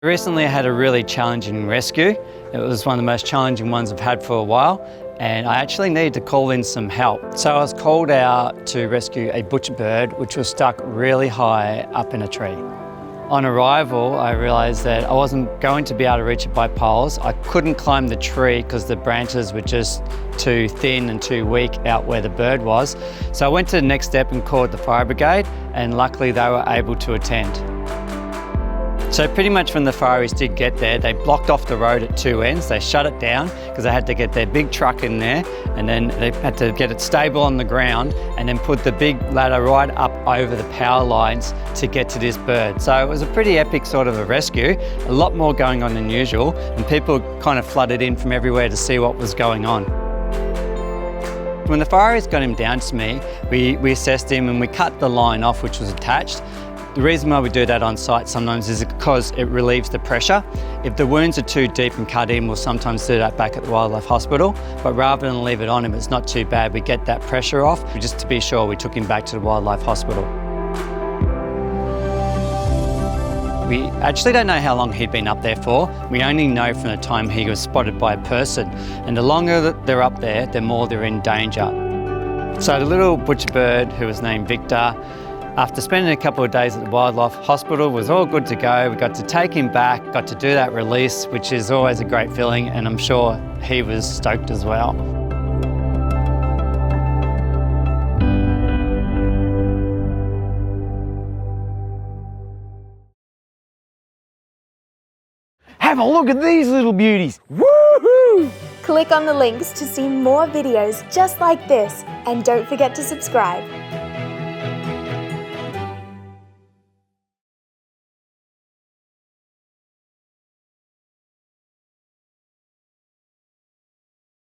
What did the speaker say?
Recently I had a really challenging rescue. It was one of the most challenging ones I've had for a while, and I actually needed to call in some help. So I was called out to rescue a butcher bird which was stuck really high up in a tree. On arrival, I realised that I wasn't going to be able to reach it by poles. I couldn't climb the tree because the branches were just too thin and too weak out where the bird was. So I went to the next step and called the fire brigade, and luckily they were able to attend. So pretty much when the fireys did get there, they blocked off the road at two ends. They shut it down because they had to get their big truck in there, and then they had to get it stable on the ground and then put the big ladder right up over the power lines to get to this bird. So it was a pretty epic sort of a rescue, a lot more going on than usual, and people kind of flooded in from everywhere to see what was going on. When the fireys got him down to me, we assessed him and we cut the line off which was attached. The reason why we do that on site sometimes is because it relieves the pressure. If the wounds are too deep and cut in, we'll sometimes do that back at the wildlife hospital, but rather than leave it on him, it's not too bad, we get that pressure off. Just to be sure, we took him back to the wildlife hospital. We actually don't know how long he'd been up there for. We only know from the time he was spotted by a person, and the longer that they're up there, the more they're in danger. So the little butcher bird, who was named Victor, after spending a couple of days at the wildlife hospital, was all good to go. We got to take him back, got to do that release, which is always a great feeling, and I'm sure he was stoked as well. Have a look at these little beauties. Woohoo! Click on the links to see more videos just like this, and don't forget to subscribe.